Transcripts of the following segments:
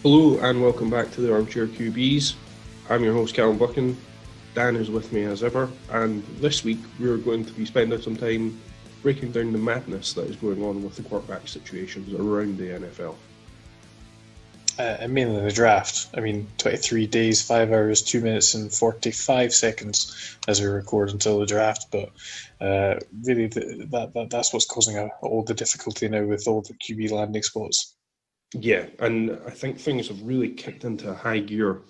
Hello and welcome back to the Armchair QBs. I'm your host Calum Buchan. Dan is with me as ever, and this week we're going to be spending some time breaking down the madness that is going on with the quarterback situations around the NFL. And mainly the draft. 23 days, 5 hours, 2 minutes, and 45 seconds as we record until the draft. But really, that's what's causing all the difficulty now with all the QB landing spots. Yeah, and I think things have really kicked into high gear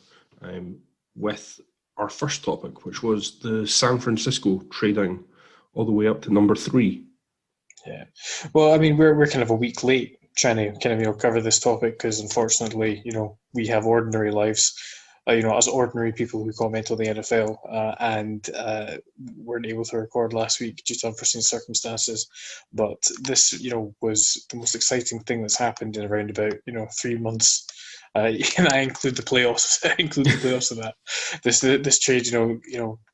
with our first topic, which was the San Francisco trading all the way up to number 3. Yeah, well, we're kind of a week late trying to cover this topic because unfortunately, we have ordinary lives. As ordinary people who comment on the NFL, and weren't able to record last week due to unforeseen circumstances. But this, was the most exciting thing that's happened in around about 3 months. And I include the playoffs. I include the playoffs in that. This trade,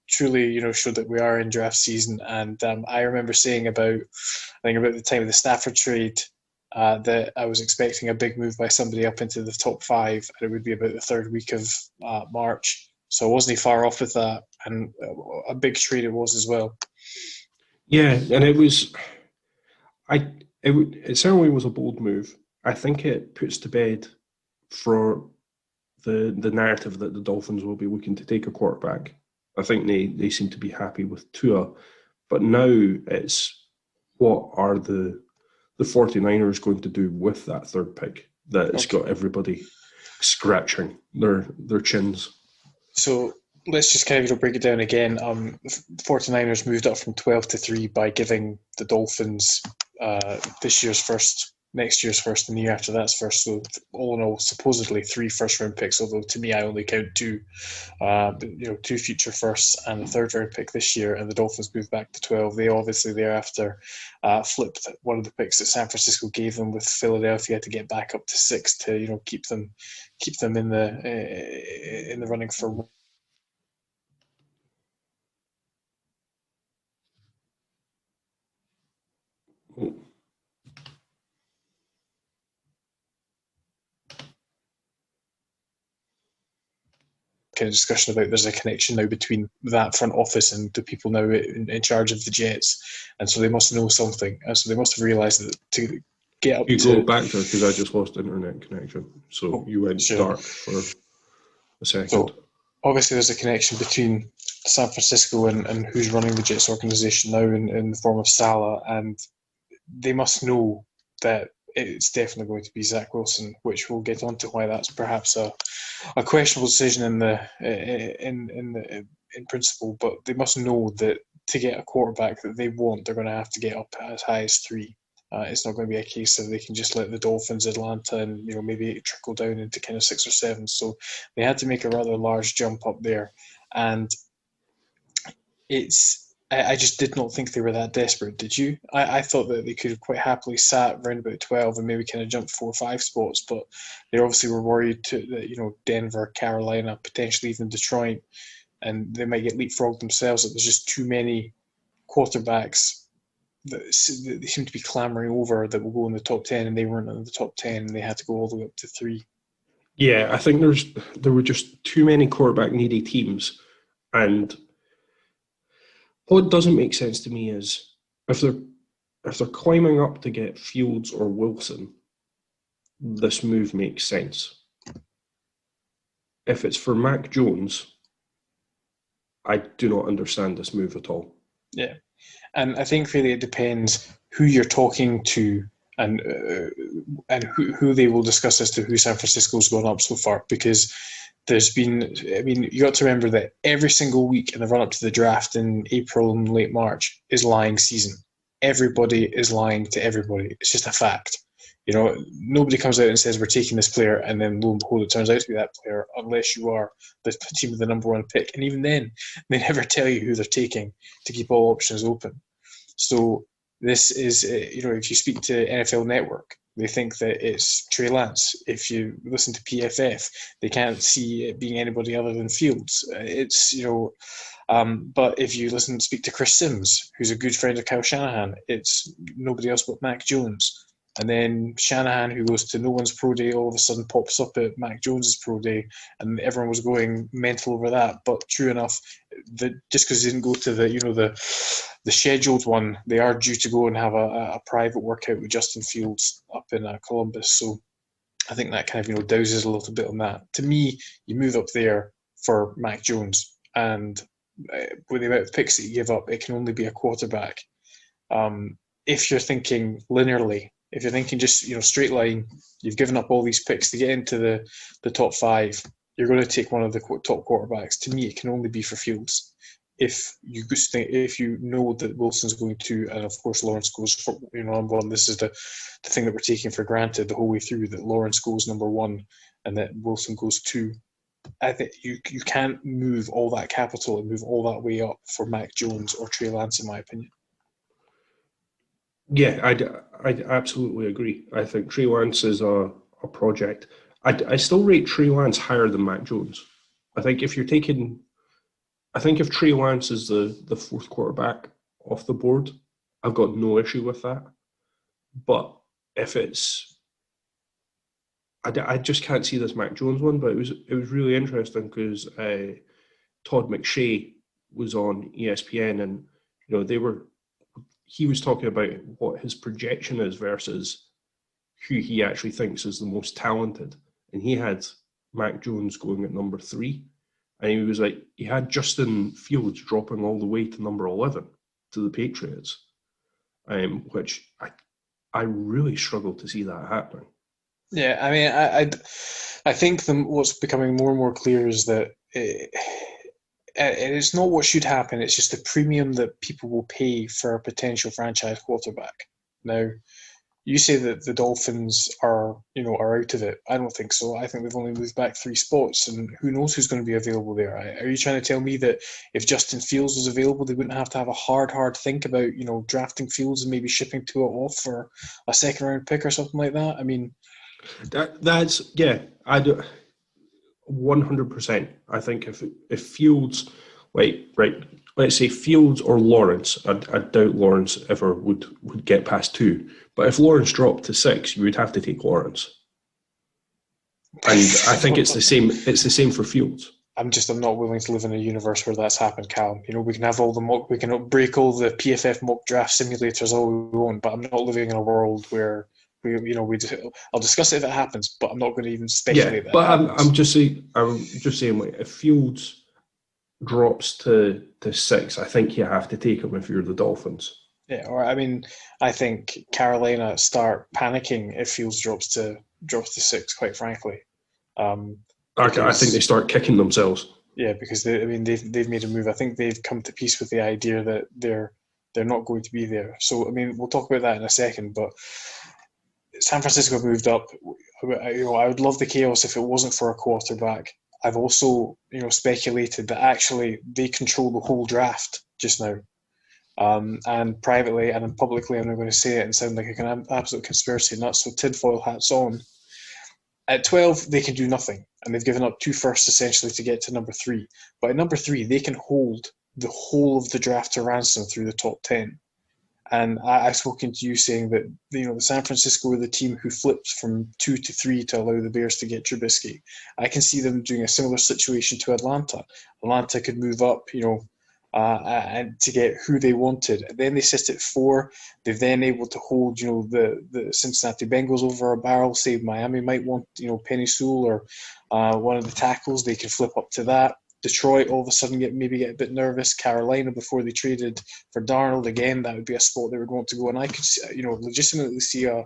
truly, showed that we are in draft season. And I remember saying about the time of the Stafford trade, that I was expecting a big move by somebody up into the top 5, and it would be about the third week of March. So I wasn't far off with that, and a big trade it was as well. Yeah, and it certainly was a bold move. I think it puts to bed for the narrative that the Dolphins will be looking to take a quarterback. I think they seem to be happy with Tua, but now it's what are the 49ers going to do with that third pick that's got everybody scratching their chins. So let's just kind of break it down again. The 49ers moved up from 12 to 3 by giving the Dolphins this year's first, next year's first, and the year after that's first. So all in all, supposedly 3 first-round picks, although to me I only count 2. 2 future firsts and a third-round pick this year, and the Dolphins moved back to 12. They obviously thereafter flipped one of the picks that San Francisco gave them with Philadelphia to get back up to 6 to keep them in the running for. Kind of discussion about there's a connection now between that front office and the people now in charge of the Jets, and so they must know something, and so they must have realised that to get up you to... go back there because I just lost internet connection, so you went dark for a second. So obviously there's a connection between San Francisco and who's running the Jets organization now in the form of Salah, and they must know that it's definitely going to be Zach Wilson, which we'll get onto why that's perhaps a questionable decision in principle. But they must know that to get a quarterback that they want, they're going to have to get up as high as 3. It's not going to be a case that they can just let the Dolphins, Atlanta, and maybe trickle down into kind of 6 or 7. So they had to make a rather large jump up there, and I just did not think they were that desperate. Did you? I thought that they could have quite happily sat around about 12 and maybe kind of jumped 4 or 5 spots, but they obviously were worried that Denver, Carolina, potentially even Detroit, and they might get leapfrogged themselves. That there's just too many quarterbacks that they seem to be clamoring over that will go in the top 10, and they weren't in the top 10, and they had to go all the way up to 3. Yeah, I think there were just too many quarterback needy teams, and what doesn't make sense to me is if they're climbing up to get Fields or Wilson, this move makes sense. If it's for Mac Jones, I do not understand this move at all. Yeah, and I think really it depends who you're talking to and who they will discuss as to who San Francisco's gone up so far, because there's been, you got to remember that every single week in the run-up to the draft in April and late March is lying season. Everybody is lying to everybody. It's just a fact. Nobody comes out and says we're taking this player, and then lo and behold, it turns out to be that player, unless you are the team with the number 1 pick. And even then, they never tell you who they're taking to keep all options open. So this is, if you speak to NFL Network, they think that it's Trey Lance. If you listen to PFF, they can't see it being anybody other than Fields. But if you speak to Chris Sims, who's a good friend of Kyle Shanahan, it's nobody else but Mac Jones. And then Shanahan, who goes to no one's pro day, all of a sudden pops up at Mac Jones's pro day, and everyone was going mental over that. But true enough, just because they didn't go to the scheduled one, they are due to go and have a private workout with Justin Fields up in Columbus. So I think that kind of douses a little bit on that. To me, you move up there for Mac Jones, and with the amount of picks that you give up, it can only be a quarterback. If you're thinking linearly, if you're thinking just straight line, you've given up all these picks to get into the top 5. You're going to take one of the top quarterbacks. To me, it can only be for Fields. If you know that Wilson's going to, and of course Lawrence goes for number 1. This is the thing that we're taking for granted the whole way through, that Lawrence goes number 1 and that Wilson goes 2. I think you can't move all that capital and move all that way up for Mac Jones or Trey Lance, in my opinion. Yeah, I absolutely agree. I think Trey Lance is a project. I still rate Trey Lance higher than Mac Jones. I think if Trey Lance is the 4th quarterback off the board, I've got no issue with that. But if it's, I just can't see this Mac Jones one. But it was really interesting because Todd McShay was on ESPN, and he was talking about what his projection is versus who he actually thinks is the most talented. And he had Mac Jones going at number 3. And he was like, he had Justin Fields dropping all the way to number 11 to the Patriots, which I really struggle to see that happening. Yeah, I mean, I think what's becoming more and more clear is that it's not what should happen. It's just the premium that people will pay for a potential franchise quarterback. Now, you say that the Dolphins are out of it. I don't think so. I think they've only moved back 3 spots, and who knows who's going to be available there. Are you trying to tell me that if Justin Fields was available, they wouldn't have to have a hard think about drafting Fields and maybe shipping Tua off for a 2nd-round pick or something like that? I mean, that's yeah. I do 100%. I think if Fields, let's say Fields or Lawrence, I doubt Lawrence ever would get past 2. But if Lawrence dropped to 6, you would have to take Lawrence. And I think it's the same. It's the same for Fields. I'm not willing to live in a universe where that's happened, Calum. We can have we can break all the PFF mock draft simulators all we want, but I'm not living in a world where I'll discuss it if it happens, but I'm not going to even speculate. Yeah, but I'm just saying, if Fields drops to 6, I think you have to take him if you're the Dolphins. Yeah, or I mean, I think Carolina start panicking if Fields drops to 6. Quite frankly, I think they start kicking themselves. Yeah, because they've made a move. I think they've come to peace with the idea that they're not going to be there. So I mean, we'll talk about that in a second. But San Francisco moved up. I would love the chaos if it wasn't for a quarterback. I've also speculated that actually they control the whole draft just now. And privately and publicly, I'm not going to say it and sound like an absolute conspiracy nut, so tinfoil hats on. At 12, they can do nothing, and they've given up 2 firsts essentially to get to number 3. But at number 3, they can hold the whole of the draft to ransom through the top 10. And I've spoken to you saying that the San Francisco were the team who flipped from 2 to 3 to allow the Bears to get Trubisky. I can see them doing a similar situation to Atlanta. Atlanta could move up, and to get who they wanted. And then they sit at 4. They've then able to hold, the Cincinnati Bengals over a barrel. Say Miami might want, Penny Sewell or one of the tackles. They can flip up to that. Detroit all of a sudden get a bit nervous. Carolina before they traded for Darnold, again, that would be a spot they would want to go. And I could, legitimately see a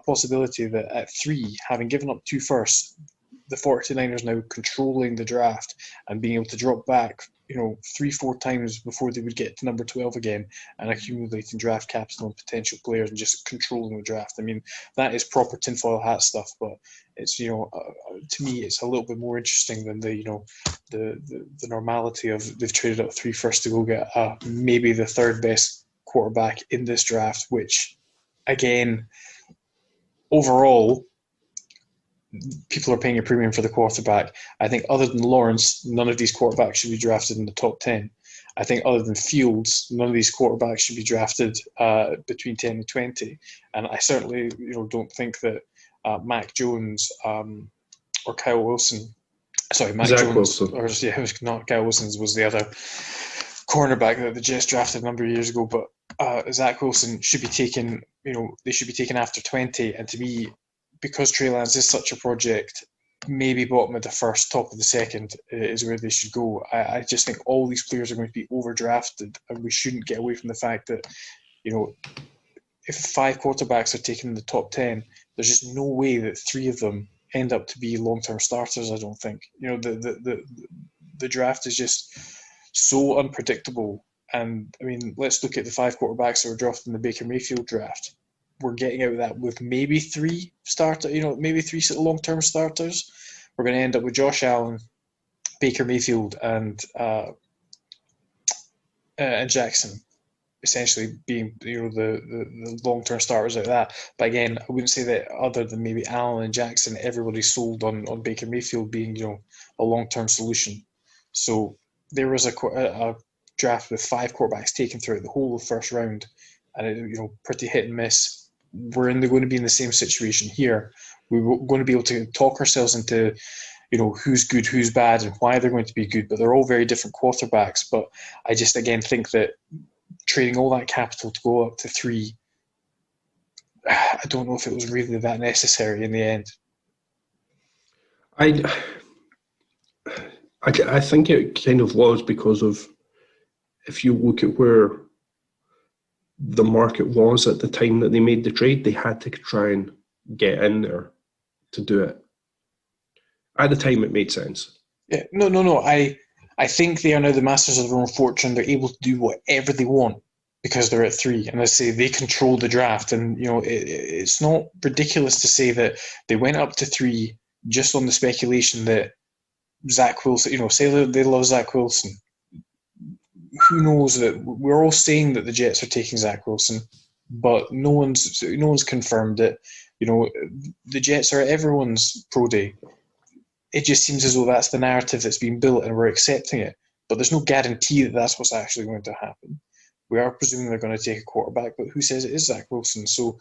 possibility that at 3, having given up 2 firsts, the 49ers now controlling the draft and being able to drop back, 3-4 times before they would get to number 12 again and accumulating draft capital on potential players and just controlling the draft. I mean, that is proper tinfoil hat stuff, but it's, to me, it's a little bit more interesting than the normality of they've traded up 3 firsts to go get maybe the 3rd best quarterback in this draft, which, again, overall, people are paying a premium for the quarterback. I think other than Lawrence, none of these quarterbacks should be drafted in the top 10. I think other than Fields, none of these quarterbacks should be drafted between 10 and 20. And I certainly don't think that Mac Jones or Kyle Wilson, sorry, Mac Zach Jones, Wilson. or yeah, it was not Kyle Wilson, was the other cornerback that the Jets drafted a number of years ago, but Zach Wilson should be taken, they should be taken after 20. And to me, because Trey Lance is such a project, maybe bottom of the first, top of the second is where they should go. I just think all these players are going to be overdrafted, and we shouldn't get away from the fact that, if 5 quarterbacks are taken in the top 10, there's just no way that 3 of them end up to be long-term starters. I don't think. The draft is just so unpredictable. And I mean, let's look at the 5 quarterbacks that were drafted in the Baker Mayfield draft. We're getting out of that with maybe 3 maybe 3 long-term starters. We're going to end up with Josh Allen, Baker Mayfield, and Jackson, essentially being the long-term starters out of that. But again, I wouldn't say that other than maybe Allen and Jackson, everybody's sold on Baker Mayfield being a long-term solution. So there was a draft with 5 quarterbacks taken throughout the whole of the first round, and it, pretty hit and miss. We're going to be in the same situation here. We're going to be able to talk ourselves into who's good, who's bad, and why they're going to be good. But they're all very different quarterbacks. But I just again think that trading all that capital to go up to 3, I don't know if it was really that necessary in the end. I think it kind of was, because of, if you look at where the market was at the time that they made the trade, they had to try and get in there to do it. At the time, it made sense. Yeah, no. I think they are now the masters of their own fortune. They're able to do whatever they want because they're at 3. And I say they control the draft. And, it's not ridiculous to say that they went up to 3 just on the speculation that Zach Wilson, say they love Zach Wilson. Who knows that we're all saying that the Jets are taking Zach Wilson, but no one's confirmed it. The Jets are at everyone's pro day. It just seems as though that's the narrative that's been built, and we're accepting it. But there's no guarantee that that's what's actually going to happen. We are presuming they're going to take a quarterback, but who says it is Zach Wilson? So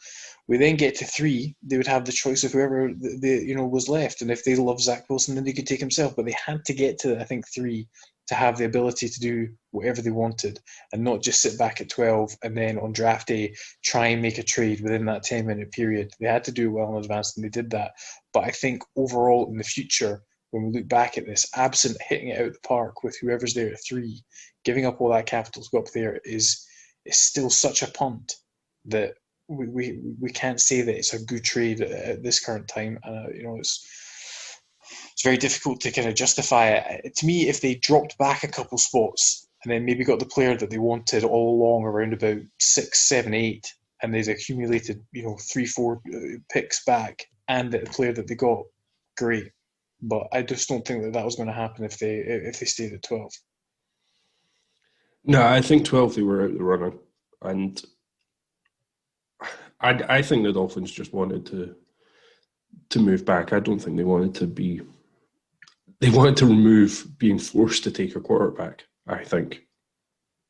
we then get to 3, they would have the choice of whoever was left, and if they love Zach Wilson, then they could take himself. But they had to get to, I think, 3 to have the ability to do whatever they wanted, and not just sit back at 12 and then on draft day try and make a trade within that 10-minute period. They had to do it well in advance, and they did that. But I think overall in the future, when we look back at this, absent hitting it out the park with whoever's there at 3, giving up all that capital to go up there is still such a punt that we can't say that it's a good trade at this current time. It's very difficult to kind of justify it. To me, if they dropped back a couple spots and then maybe got the player that they wanted all along around about 6, 7, 8, and they'd accumulated 3, 4 picks back, and the player that they got, great. But I just don't think that was going to happen if they stayed at 12. No, I think 12 they were out the running, and I think the Dolphins just wanted to move back. I don't think they wanted to be. They wanted to remove being forced to take a quarterback. I think.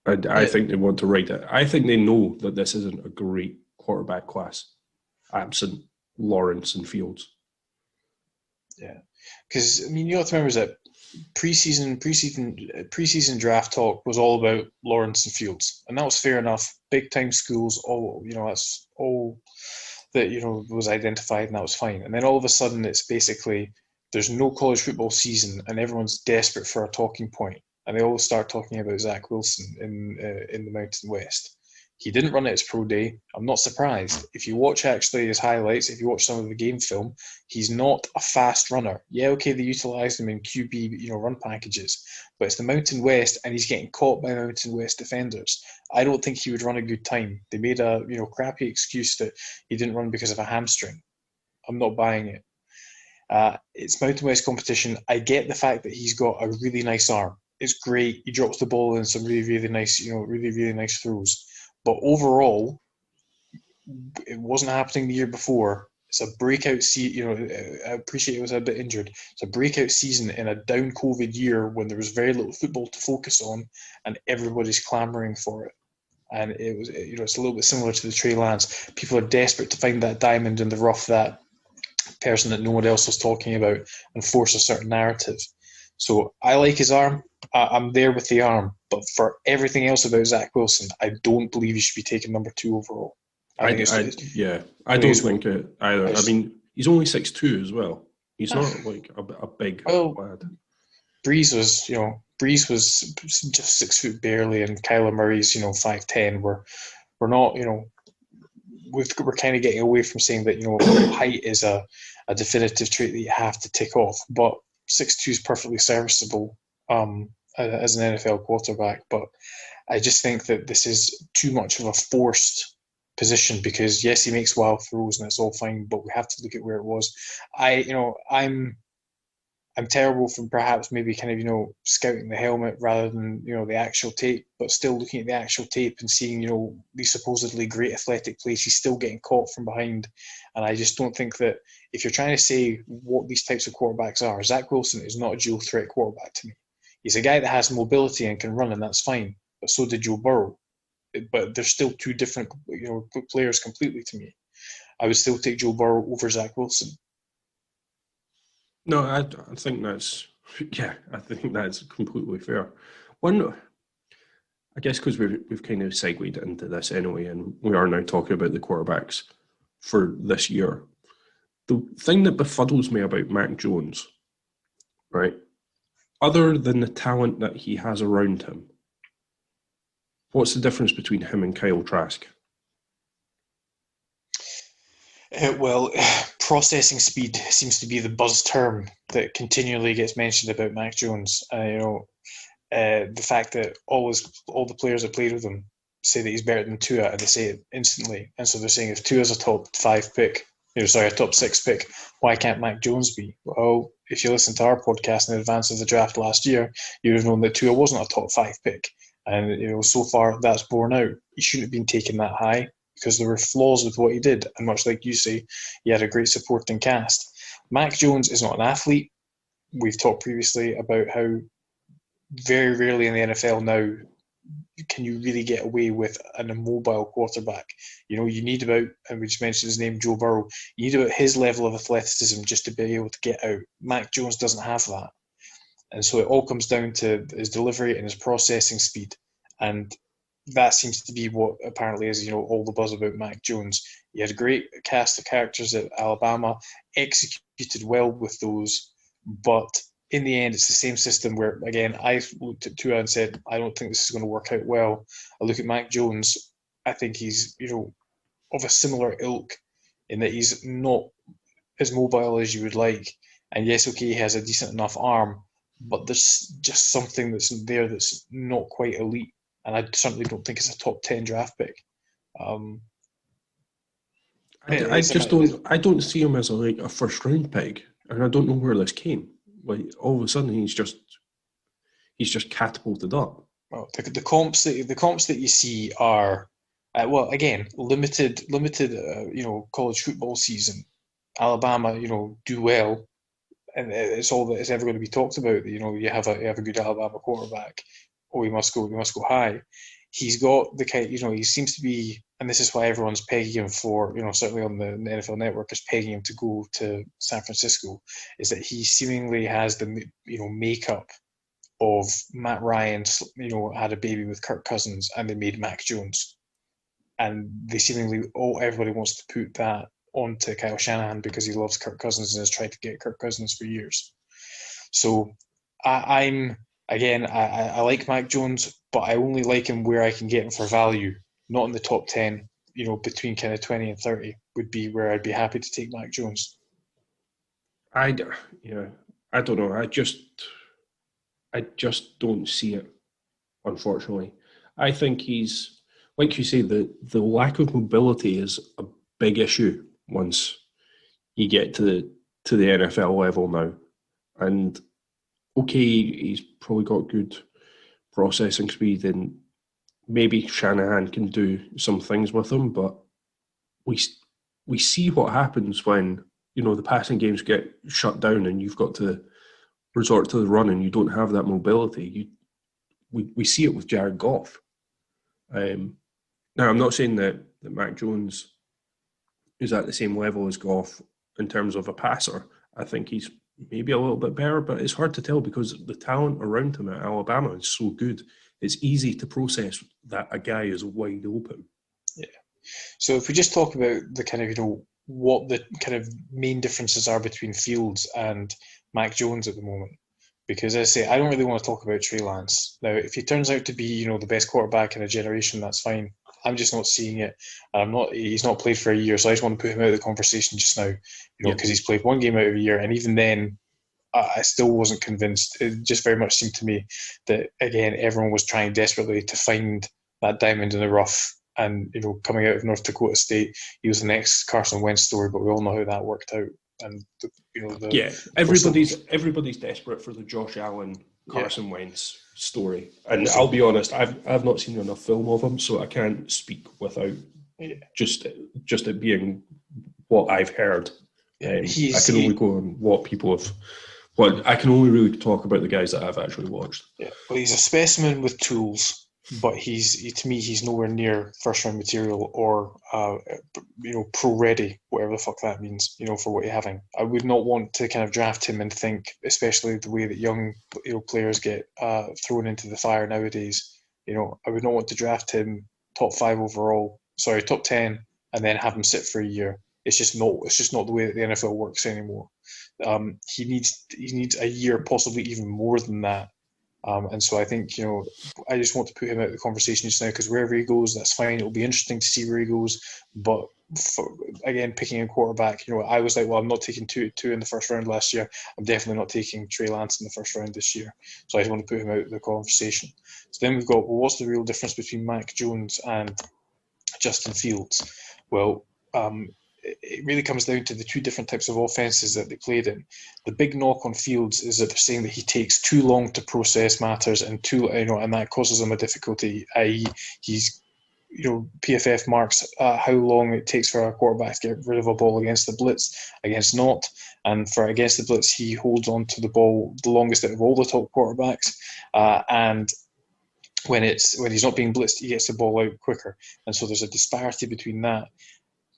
I think they want to ride it. I think they know that this isn't a great quarterback class, absent Lawrence and Fields. Yeah, because I mean, you have to remember that preseason draft talk was all about Lawrence and Fields, and that was fair enough. Big time schools, all that's all that was identified, and that was fine. And then all of a sudden, it's basically there's no college football season, and everyone's desperate for a talking point, and they all start talking about Zach Wilson in the Mountain West. He didn't run it his pro day. I'm not surprised. If you watch actually his highlights, if you watch some of the game film, he's not a fast runner. Yeah, okay, they utilised him in QB, run packages, but it's the Mountain West, and he's getting caught by Mountain West defenders. I don't think he would run a good time. They made a crappy excuse that he didn't run because of a hamstring. I'm not buying it. It's Mountain West competition. I get the fact that he's got a really nice arm. It's great. He drops the ball in some really, really nice, really, really nice throws. But overall, it wasn't happening the year before, It's a breakout season. I appreciate he was a bit injured. It's a breakout season in a down COVID year when there was very little football to focus on, and everybody's clamouring for it. And it was, it's a little bit similar to the Trey Lance. People are desperate to find that diamond in the rough, that person that no one else was talking about, and force a certain narrative. So I like his arm. I'm there with the arm, but for everything else about Zach Wilson, I don't believe he should be taken number 2 overall. I don't think it either. I mean, he's only 6'2" as well. He's not like a big lad. Breeze was just 6 foot barely, and Kyler Murray's 5'10". We're not we're kind of getting away from saying that height is a definitive trait that you have to tick off, but 6'2" is perfectly serviceable as an NFL quarterback. But I just think that this is too much of a forced position, because yes, he makes wild throws and it's all fine, but we have to look at where it was. I'm terrible from perhaps maybe kind of scouting the helmet rather than the actual tape, but still looking at the actual tape and seeing these supposedly great athletic plays, he's still getting caught from behind. And I just don't think that if you're trying to say what these types of quarterbacks are, Zach Wilson is not a dual threat quarterback to me. He's a guy that has mobility and can run, and that's fine. But so did Joe Burrow. But they're still two different players completely to me. I would still take Joe Burrow over Zach Wilson. No, I think that's completely fair. I guess because we've kind of segued into this anyway, and we are now talking about the quarterbacks for this year. The thing that befuddles me about Mac Jones, right, other than the talent that he has around him, what's the difference between him and Kyle Trask? Well, processing speed seems to be the buzz term that continually gets mentioned about Mac Jones. The fact that all the players that played with him say that he's better than Tua, and they say it instantly. And so they're saying if Tua's a top 5 pick, a top 6 pick, why can't Mac Jones be? Well, if you listen to our podcast in advance of the draft last year, you would have known that Tua wasn't a top 5 pick. And so far that's borne out. He shouldn't have been taken that high, because there were flaws with what he did. And much like you say, he had a great supporting cast. Mac Jones is not an athlete. We've talked previously about how very rarely in the NFL now can you really get away with an immobile quarterback. You need about, and we just mentioned his name, Joe Burrow, you need about his level of athleticism just to be able to get out. Mac Jones doesn't have that. And so it all comes down to his delivery and his processing speed. And that seems to be what apparently is, all the buzz about Mac Jones. He had a great cast of characters at Alabama, executed well with those, but in the end, it's the same system where, again, I looked at Tua and said, I don't think this is going to work out well. I look at Mac Jones, I think he's, of a similar ilk in that he's not as mobile as you would like. And yes, okay, he has a decent enough arm, but there's just something that's there that's not quite elite. And I certainly don't think it's a top 10 draft pick. I don't see him as a first round pick, and I don't know where this came. Like all of a sudden, he's just catapulted up. Well, the comps that you see are, again, limited. College football season. Alabama, do well, and it's all that is ever going to be talked about. You have a good Alabama quarterback. Oh, we must go high. He's got the kind, he seems to be, and this is why everyone's pegging him for, certainly on the NFL Network is pegging him to go to San Francisco, is that he seemingly has the, makeup of Matt Ryan, had a baby with Kirk Cousins and they made Mac Jones. And they seemingly, everybody wants to put that onto Kyle Shanahan because he loves Kirk Cousins and has tried to get Kirk Cousins for years. So I like Mac Jones, but I only like him where I can get him for value, not in the top 10, between kind of 20 and 30 would be where I'd be happy to take Mac Jones. I don't know. I just don't see it, unfortunately. I think he's, like you say, the lack of mobility is a big issue once you get to the NFL level now. And okay, he's probably got good processing speed, and maybe Shanahan can do some things with him, but we see what happens when, the passing games get shut down and you've got to resort to the run and you don't have that mobility. We see it with Jared Goff. Now, I'm not saying that Mac Jones is at the same level as Goff in terms of a passer. I think he's maybe a little bit better, but it's hard to tell because the talent around him at Alabama is so good. It's easy to process that a guy is wide open. Yeah. So if we just talk about the kind of, what the kind of main differences are between Fields and Mac Jones at the moment. Because as I say, I don't really want to talk about Trey Lance. Now, if he turns out to be, the best quarterback in a generation, that's fine. I'm just not seeing it. He's not played for a year, so I just want to put him out of the conversation just now, because he's played one game out of a year, and even then, I still wasn't convinced. It just very much seemed to me that, again, everyone was trying desperately to find that diamond in the rough. And, coming out of North Dakota State, he was the next Carson Wentz story, but we all know how that worked out. And, everybody's desperate for the Josh Allen, Carson Wentz story. And I'll be honest, I've not seen enough film of him, so I can't speak without just it being what I've heard. I can only go on what people have. Well, I can only really talk about the guys that I've actually watched. Yeah, well, he's a specimen with tools, but to me, he's nowhere near first-round material or, pro-ready, whatever the fuck that means, for what you're having. I would not want to kind of draft him and think, especially the way that young, players get thrown into the fire nowadays. I would not want to draft him top 10, and then have him sit for a year. It's just not the way that the NFL works anymore. He needs a year, possibly even more than that. And so I think, I just want to put him out of the conversation just now, because wherever he goes, that's fine. It'll be interesting to see where he goes. But again, picking a quarterback, I was like, well, I'm not taking two in the first round last year. I'm definitely not taking Trey Lance in the first round this year. So I just want to put him out of the conversation. So then we've got, well, what's the real difference between Mac Jones and Justin Fields? Well, it really comes down to the two different types of offenses that they played in. The big knock on Fields is that they're saying that he takes too long to process matters and and that causes him a difficulty, i.e. he's, PFF marks how long it takes for a quarterback to get rid of a ball against the blitz, against not, and for against the blitz he holds on to the ball the longest out of all the top quarterbacks, and when he's not being blitzed, he gets the ball out quicker, and so there's a disparity between that.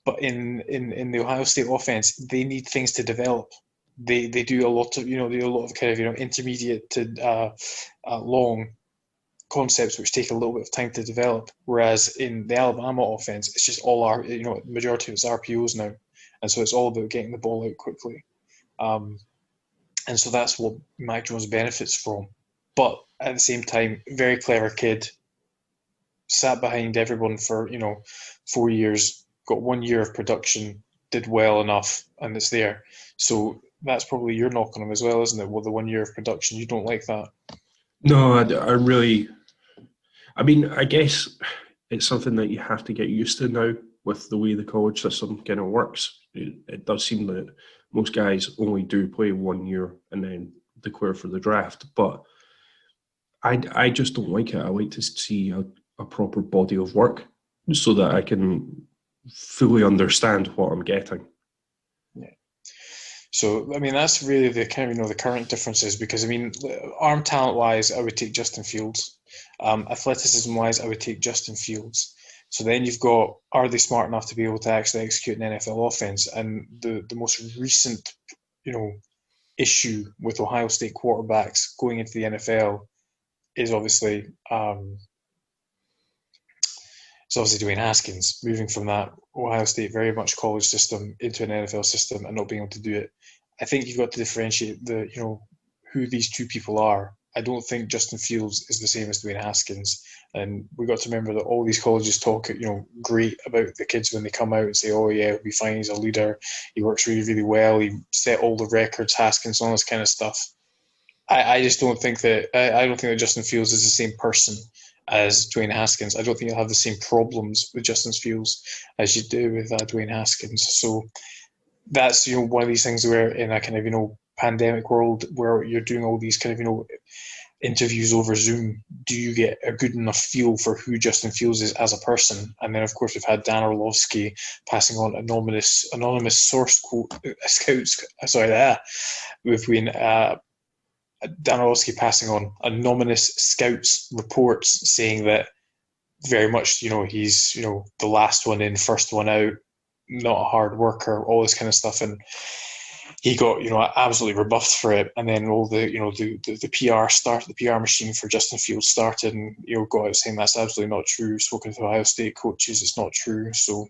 But in the Ohio State offense, they need things to develop. They do a lot of kind of intermediate to long concepts which take a little bit of time to develop. Whereas in the Alabama offense, it's just all the majority of it's RPOs now, and so it's all about getting the ball out quickly. And so that's what Mac Jones benefits from. But at the same time, very clever kid, sat behind everyone for 4 years. Got 1 year of production, did well enough, and it's there. So that's probably your knock on him as well, isn't it? Well, the 1 year of production, you don't like that. No, I guess it's something that you have to get used to now with the way the college system kind of works. It does seem that most guys only do play 1 year and then declare for the draft. But I just don't like it. I like to see a proper body of work so that I can fully understand what I'm getting. Yeah. So, that's really the kind of, the current differences, because, arm talent-wise, I would take Justin Fields. Athleticism-wise, I would take Justin Fields. So then you've got, are they smart enough to be able to actually execute an NFL offense? And the most recent, issue with Ohio State quarterbacks going into the NFL is obviously Dwayne Haskins, moving from that Ohio State very much college system into an NFL system and not being able to do it. I think you've got to differentiate who these two people are. I don't think Justin Fields is the same as Dwayne Haskins. And we've got to remember that all these colleges talk, great about the kids when they come out and say, oh yeah, he'll be fine, he's a leader, he works really, really well, he set all the records, Haskins, all this kind of stuff. I just don't think that I don't think that Justin Fields is the same person as Dwayne Haskins. I don't think you'll have the same problems with Justin Fields as you do with Dwayne Haskins. So that's one of these things where in a kind of pandemic world where you're doing all these kind of interviews over Zoom, do you get a good enough feel for who Justin Fields is as a person? And then, of course, we've had Dan Orlovsky passing on anonymous source quote scouts. We've been Dan Orlovsky passing on anonymous scouts reports saying that very much, he's the last one in, first one out, not a hard worker, all this kind of stuff, and he got absolutely rebuffed for it. And then all the the PR machine for Justin Fields started, and got out saying that's absolutely not true. Spoken to Ohio State coaches, it's not true. So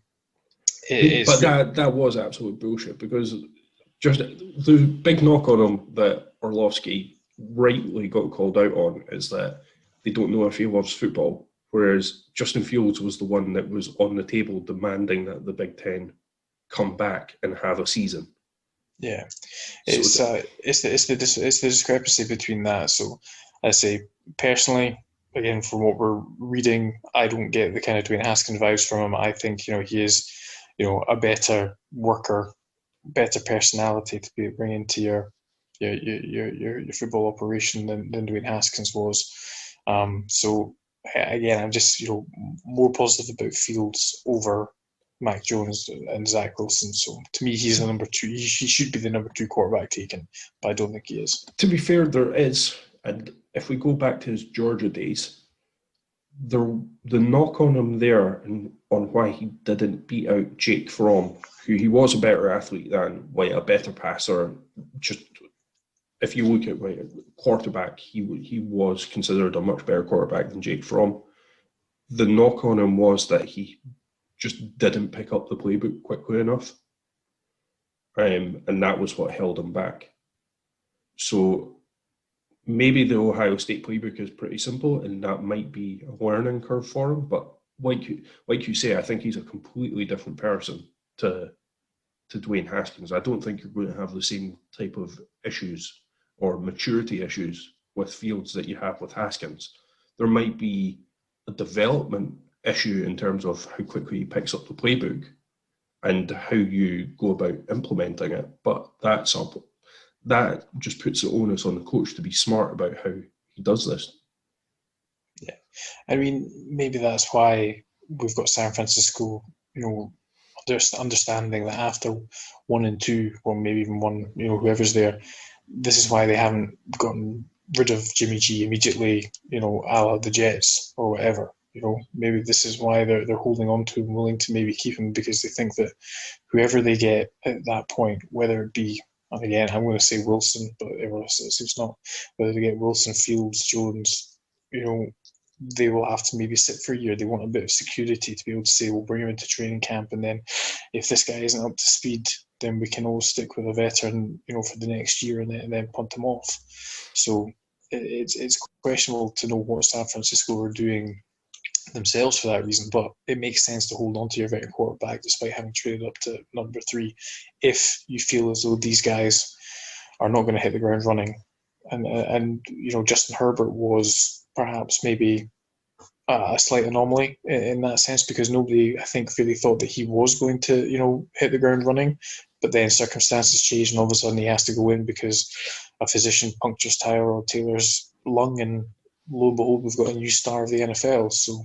that was absolute bullshit, because just the big knock on him that Orlovsky rightly got called out on is that they don't know if he loves football, whereas Justin Fields was the one that was on the table demanding that the Big Ten come back and have a season. Yeah, it's the discrepancy between that. So I say personally, again, from what we're reading, I don't get the kind of Dwayne Haskins vibes from him. I think he is a better worker, better personality to be bringing to your football operation than Dwayne Haskins was. So again, I'm just more positive about Fields over Mac Jones and Zach Wilson. So to me, he's the number 2. He should be the number 2 quarterback taken, but I don't think he is. To be fair, there is, and if we go back to his Georgia days, the knock on him there and on why he didn't beat out Jake Fromm, who he was a better athlete than, a better passer. Just if you look at quarterback, he was considered a much better quarterback than Jake Fromm. The knock on him was that he just didn't pick up the playbook quickly enough. And that was what held him back. So maybe the Ohio State playbook is pretty simple, and that might be a learning curve for him. But like you say, I think he's a completely different person to Dwayne Haskins. I don't think you're going to have the same type of issues or maturity issues with Fields that you have with Haskins. There might be a development issue in terms of how quickly he picks up the playbook and how you go about implementing it, but that just puts the onus on the coach to be smart about how he does this. Yeah, I mean, maybe that's why we've got San Francisco, understanding that after 1 and 2, or maybe even 1, whoever's there, this is why they haven't gotten rid of Jimmy G immediately, a la the Jets or whatever. Maybe this is why they're holding on to him, willing to maybe keep him, because they think that whoever they get at that point, whether it be, and again, I'm going to say Wilson, but everyone else seems not, whether they get Wilson, Fields, Jones, they will have to maybe sit for a year. They want a bit of security to be able to say, we'll bring him into training camp, and then if this guy isn't up to speed, then we can always stick with a veteran, for the next year, and then punt him off. So it's questionable to know what San Francisco are doing themselves for that reason, but it makes sense to hold on to your veteran quarterback despite having traded up to number 3 if you feel as though these guys are not going to hit the ground running. And Justin Herbert was perhaps maybe a slight anomaly in that sense, because nobody, I think, really thought that he was going to hit the ground running, but then circumstances changed and all of a sudden he has to go in because a physician punctures Taylor's lung, and lo and behold, we've got a new star of the NFL. So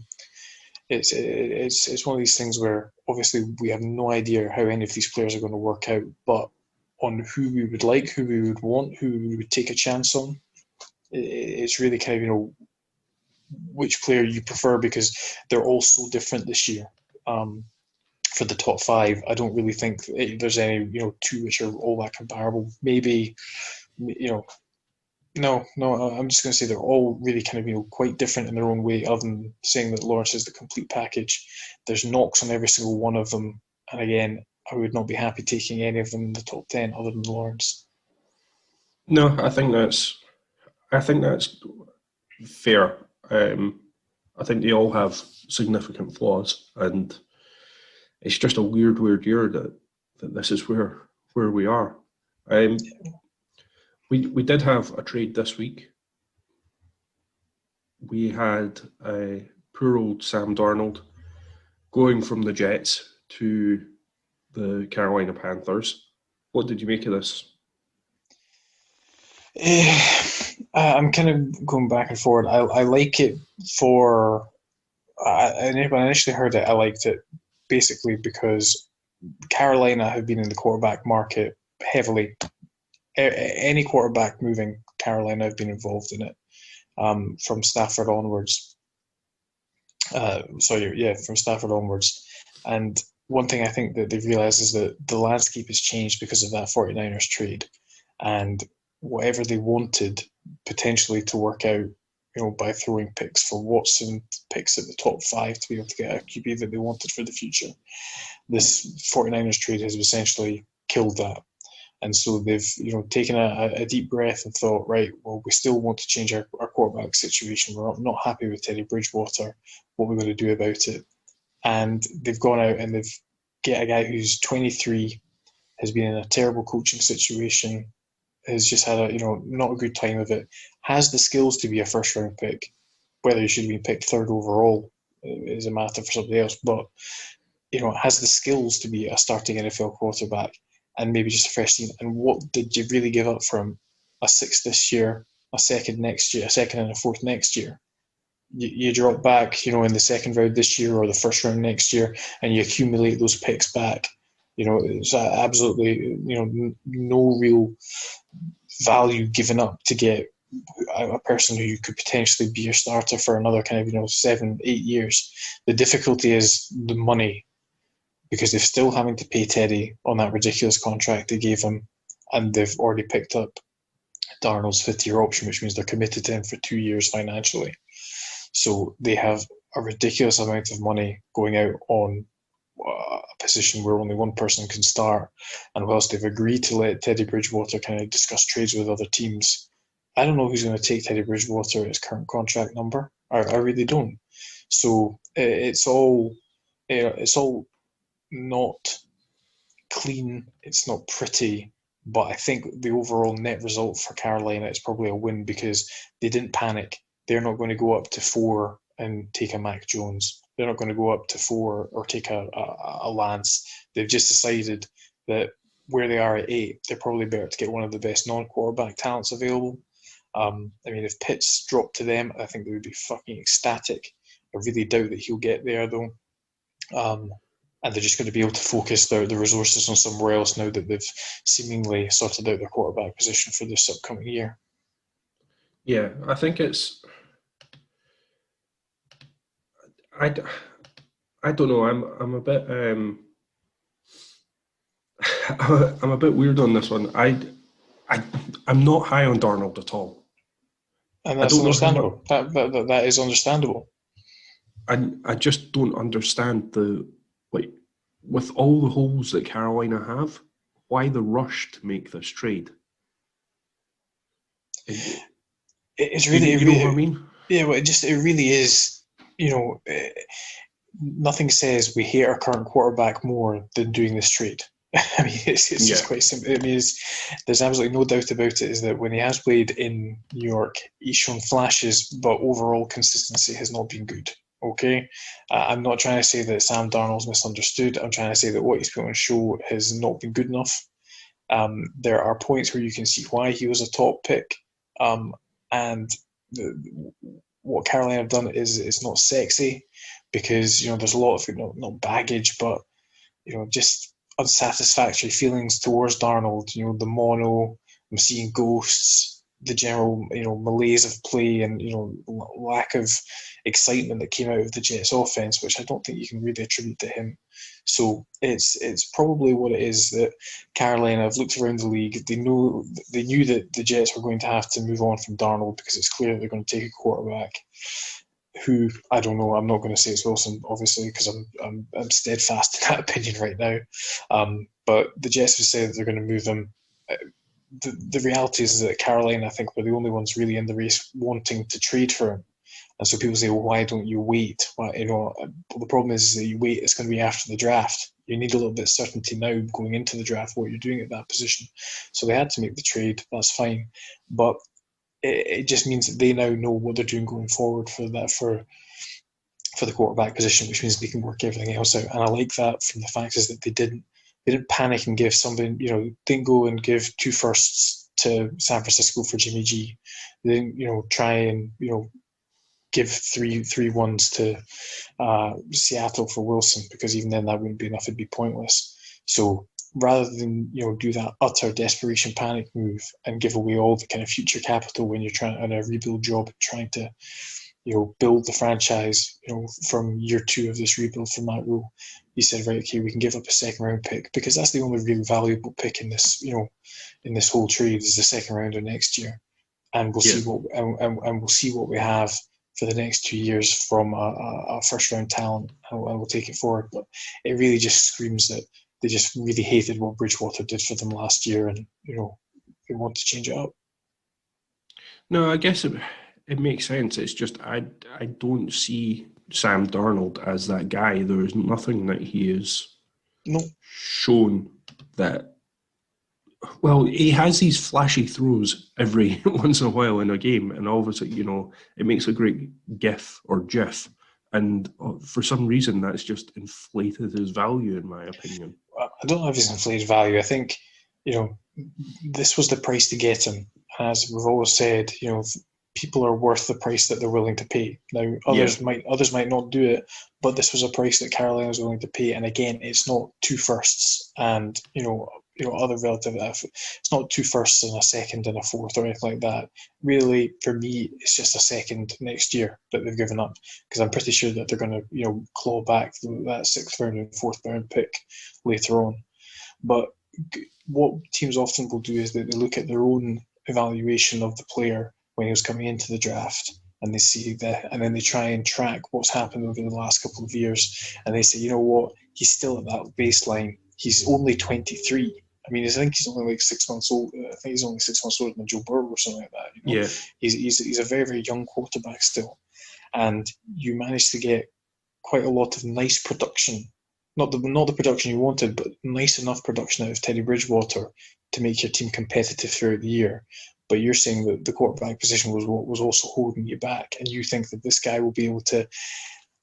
it's one of these things where obviously we have no idea how any of these players are going to work out, but on who we would like, who we would want, who we would take a chance on, it's really kind of which player you prefer, because they're all so different this year. For the top 5, I don't really think there's any 2 which are all that comparable. Maybe No, I'm just going to say they're all really kind of, quite different in their own way, other than saying that Lawrence is the complete package. There's knocks on every single one of them. And again, I would not be happy taking any of them in the top 10 other than Lawrence. No, I think that's fair. I think they all have significant flaws, and it's just a weird year that this is where we are. We did have a trade this week. We had poor old Sam Darnold going from the Jets to the Carolina Panthers. What did you make of this? I'm kind of going back and forward. I like it for. When I initially heard it, I liked it basically because Carolina have been in the quarterback market heavily. Any quarterback moving, Carolina have been involved in it from Stafford onwards. From Stafford onwards. And one thing I think that they've realised is that the landscape has changed because of that 49ers trade. And whatever they wanted potentially to work out, by throwing picks for Watson, picks at the top 5 to be able to get a QB that they wanted for the future, this 49ers trade has essentially killed that. And so they've, taken a deep breath and thought, right, well, we still want to change our quarterback situation. We're not happy with Teddy Bridgewater. What are we going to do about it? And they've gone out and they've get a guy who's 23, has been in a terrible coaching situation, has just had not a good time of it, has the skills to be a first round pick. Whether he should have been picked third overall is a matter for somebody else, but has the skills to be a starting NFL quarterback and maybe just a fresh team. And what did you really give up for him? A sixth this year, a second next year, a second and a fourth next year. You drop back, in the second round this year or the first round next year, and you accumulate those picks back. It's absolutely, no real value given up to get a person who could potentially be your starter for another kind of 7-8 years. The difficulty is the money, because they're still having to pay Teddy on that ridiculous contract they gave him, and they've already picked up Darnold's 5th-year option, which means they're committed to him for 2 years financially. So they have a ridiculous amount of money going out on a position where only one person can start. And whilst they've agreed to let Teddy Bridgewater kind of discuss trades with other teams, I don't know who's going to take Teddy Bridgewater at his current contract number. I really don't. So it's all not clean. It's not pretty. But I think the overall net result for Carolina is probably a win because they didn't panic. They're not going to go up to 4 and take a Mac Jones. They're not going to go up to 4 or take a Lance. They've just decided that where they are at 8, they're probably better to get one of the best non-quarterback talents available. If Pitts dropped to them, I think they would be fucking ecstatic. I really doubt that he'll get there, though. And they're just going to be able to focus the resources on somewhere else now that they've seemingly sorted out their quarterback position for this upcoming year. Yeah, I think it's... I don't know. I'm a bit I'm a bit weird on this one. I'm not high on Darnold at all, and that's understandable. That is understandable. I just don't understand with all the holes that Carolina have, why the rush to make this trade? It's really, you know what I mean? Yeah, well, it really is. Nothing says we hate our current quarterback more than doing this trade. It's just quite simple. There's absolutely no doubt about it, is that when he has played in New York, he's shown flashes, but overall consistency has not been good. Okay? I'm not trying to say that Sam Darnold's misunderstood. I'm trying to say that what he's put on show has not been good enough. There are points where you can see why he was a top pick. And what Carolina have done is it's not sexy, because there's a lot of not baggage, but just unsatisfactory feelings towards Darnold. The mono, I'm seeing ghosts, the general malaise of play, and lack of excitement that came out of the Jets offense, which I don't think you can really attribute to him. So it's probably what it is that Carolina have looked around the league. They knew that the Jets were going to have to move on from Darnold, because it's clear they're going to take a quarterback who, I don't know. I'm not going to say it's Wilson, obviously, because I'm steadfast in that opinion right now. But the Jets have said that they're going to move him. The reality is that Carolina, I think, were the only ones really in the race wanting to trade for him. And so people say, well, why don't you wait? Well, the problem is that you wait, it's going to be after the draft. You need a little bit of certainty now going into the draft what you're doing at that position. So they had to make the trade. That's fine. But it just means that they now know what they're doing going forward for the quarterback position, which means they can work everything else out. And I like that from the fact is that they didn't panic and give somebody, didn't go and give 2 firsts to San Francisco for Jimmy G. Then try and give three ones to Seattle for Wilson, because even then that wouldn't be enough; it'd be pointless. So rather than do that utter desperation panic move and give away all the kind of future capital when you're trying on a rebuild job, trying to build the franchise, from year 2 of this rebuild from Matt Rule, he said, right, okay, we can give up a second round pick, because that's the only really valuable pick in this, in this whole trade, is the second rounder next year, and we'll see what and we'll see what we have for the next 2 years from a first round talent, and we'll take it forward. But it really just screams that they just really hated what Bridgewater did for them last year, and they want to change it up. No, I guess it makes sense. It's just I don't see Sam Darnold as that guy. There is nothing that he has shown that. Well, he has these flashy throws every once in a while in a game, and all of a sudden, it makes a great GIF or GIF, and for some reason that's just inflated his value, in my opinion. I don't know if it's inflated value. I think, this was the price to get him. As we've always said, people are worth the price that they're willing to pay. Now, others might not do it, but this was a price that Carolina was willing to pay. And again, it's not 2 firsts and other relative. It's not 2 firsts and a second and a fourth or anything like that. Really, for me, it's just a second next year that they've given up, because I'm pretty sure that they're going to claw back that 6th round and 4th round pick later on. But what teams often will do is that they look at their own evaluation of the player when he was coming into the draft, and they see that, and then they try and track what's happened over the last couple of years, and they say, you know what, he's still at that baseline. He's only 23. I mean, I think he's only like 6 months old. I think he's only 6 months older than Joe Burrow or something like that. Yeah, he's a very, very young quarterback still, and you managed to get quite a lot of nice production. Not the production you wanted, but nice enough production out of Teddy Bridgewater to make your team competitive throughout the year. But you're saying that the quarterback position was what was also holding you back, and you think that this guy will be able to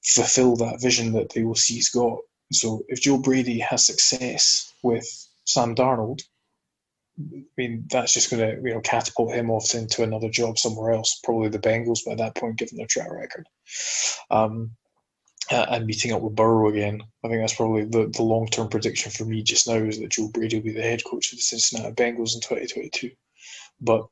fulfill that vision that they will see he's got. So if Joe Brady has success with Sam Darnold, I mean, that's just going to catapult him off into another job somewhere else, probably the Bengals by that point, given their track record. And meeting up with Burrow again. I think that's probably the long-term prediction for me just now, is that Joe Brady will be the head coach of the Cincinnati Bengals in 2022. But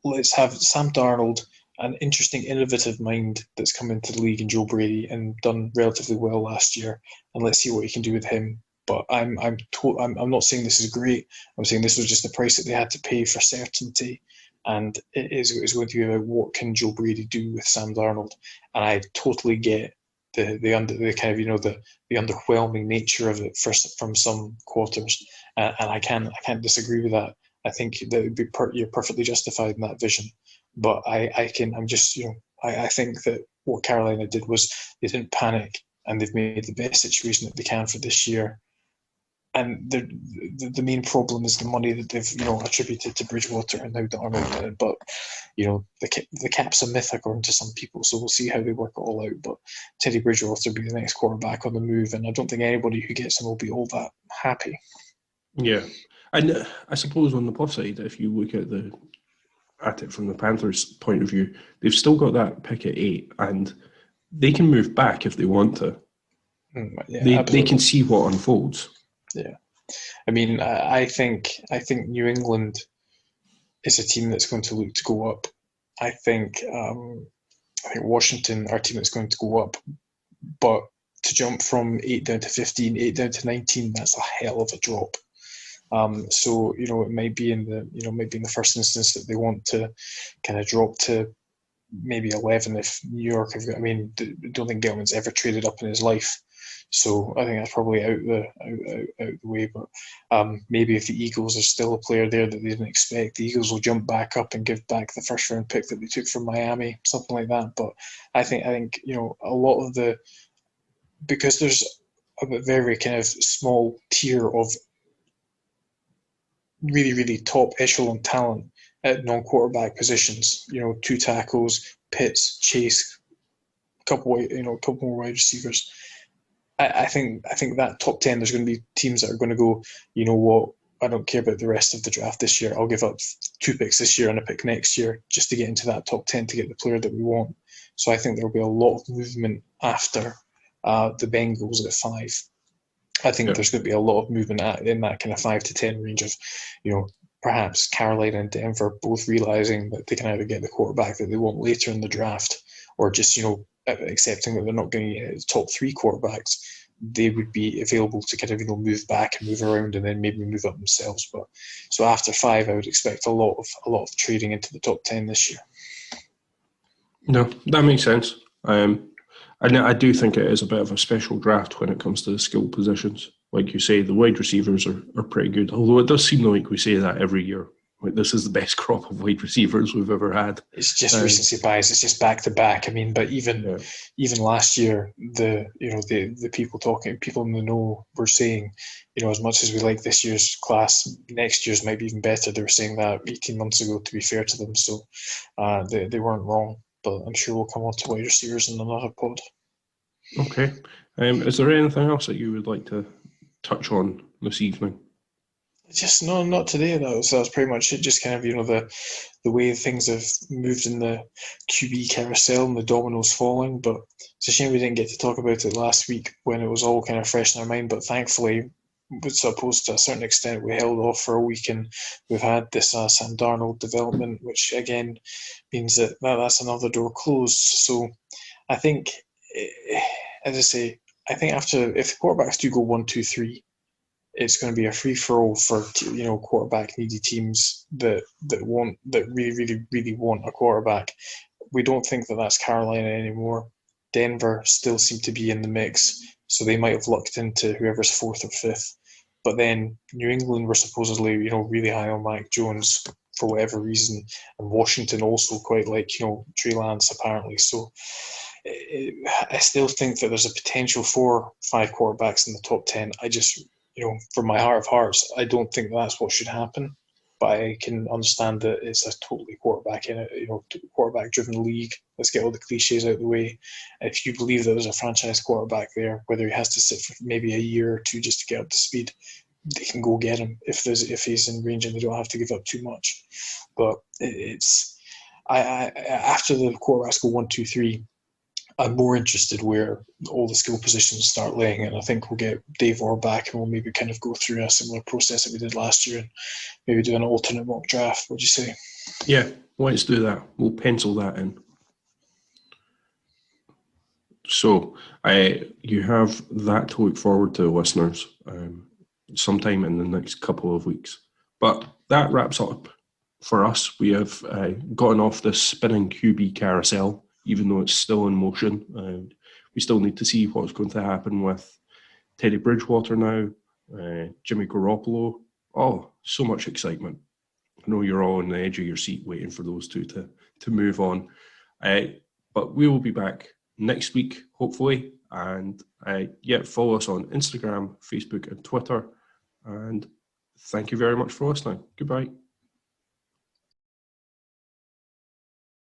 let's have Sam Darnold, an interesting, innovative mind that's come into the league, in Joe Brady, and done relatively well last year. And let's see what he can do with him. But I'm not saying this is great. I'm saying this was just the price that they had to pay for certainty. And it is going to be about what can Joe Brady do with Sam Darnold. And I totally get the kind of the underwhelming nature of it from some quarters, and I can't disagree with that. I think that you're perfectly justified in that vision, but I think that what Carolina did was they didn't panic, and they've made the best situation that they can for this year. And the main problem is the money that they've attributed to Bridgewater and now Darnold. But the cap's a myth according to some people, so we'll see how they work it all out. But Teddy Bridgewater will be the next quarterback on the move, and I don't think anybody who gets him will be all that happy. Yeah, and I suppose on the plus side, if you look at it from the Panthers' point of view, they've still got that pick at 8, and they can move back if they want to. They can see what unfolds. Yeah, I mean, I think New England is a team that's going to look to go up. I think Washington are a team that's going to go up, but to jump from 8 down to 15, 8 down to 19, that's a hell of a drop. So it might be in the first instance that they want to kind of drop to maybe 11 if New York have. I mean, I don't think Gettleman's ever traded up in his life. So I think that's probably out the way. But maybe if the Eagles are still a player there that they didn't expect, the Eagles will jump back up and give back the first round pick that they took from Miami, something like that. But I think a lot of because there's a very kind of small tier of really, really top echelon talent at non-quarterback positions. 2 tackles, Pitts, Chase, a couple more wide receivers. I think that top 10, there's going to be teams that are going to go, you know what, I don't care about the rest of the draft this year. I'll give up 2 picks this year and a pick next year just to get into that top 10 to get the player that we want. So I think there'll be a lot of movement after the Bengals at 5. I think there's going to be a lot of movement in that kind of 5 to 10 range of, perhaps Carolina and Denver both realizing that they can either get the quarterback that they want later in the draft, or just, accepting that they're not going to get the top 3 quarterbacks. They would be available to kind of, move back and move around and then maybe move up themselves. But so after 5, I would expect a lot of trading into the top 10 this year. No, that makes sense. I do think it is a bit of a special draft when it comes to the skill positions. Like you say, the wide receivers are pretty good, although it does seem like we say that every year. Like, this is the best crop of wide receivers we've ever had. It's just recency bias. It's just back to back. I mean, but even last year, the people in the know were saying, as much as we like this year's class, next year's might be even better. They were saying that 18 months ago, to be fair to them. So they weren't wrong. But I'm sure we'll come on to wide receivers in another pod. Okay. Is there anything else that you would like to touch on this evening? Just no, not today. That was pretty much it. Just kind of the way things have moved in the QB carousel and the dominoes falling. But it's a shame we didn't get to talk about it last week when it was all kind of fresh in our mind. But thankfully, supposed to a certain extent, we held off for a week and we've had this Sam Darnold development, which again means that's another door closed. So I think, as I say, I think if the quarterbacks do go 1, 2, 3. It's going to be a free for all for quarterback needy teams that really want a quarterback. We don't think that that's Carolina anymore. Denver still seem to be in the mix, so they might have lucked into whoever's 4th or 5th. But then New England were supposedly really high on Mac Jones for whatever reason, and Washington also quite like Trey Lance apparently. So I still think that there's a potential for 5 quarterbacks in the top 10. I just from my heart of hearts, I don't think that's what should happen. But I can understand that it's a totally quarterback-driven league. Let's get all the cliches out of the way. And if you believe that there's a franchise quarterback there, whether he has to sit for maybe a year or 2 just to get up to speed, they can go get him if he's in range and they don't have to give up too much. But after the quarterbacks go 1, 2, 3. I'm more interested where all the skill positions start laying, and I think we'll get Dave Orr back and we'll maybe kind of go through a similar process that we did last year and maybe do an alternate mock draft. What'd you say? Yeah, let's do that. We'll pencil that in. So you have that to look forward to, listeners, sometime in the next couple of weeks. But that wraps up for us. We have gotten off this spinning QB carousel, even though it's still in motion. We still need to see what's going to happen with Teddy Bridgewater now, Jimmy Garoppolo. Oh, so much excitement. I know you're all on the edge of your seat waiting for those two to move on. But we will be back next week, hopefully. And follow us on Instagram, Facebook, and Twitter. And thank you very much for listening. Goodbye.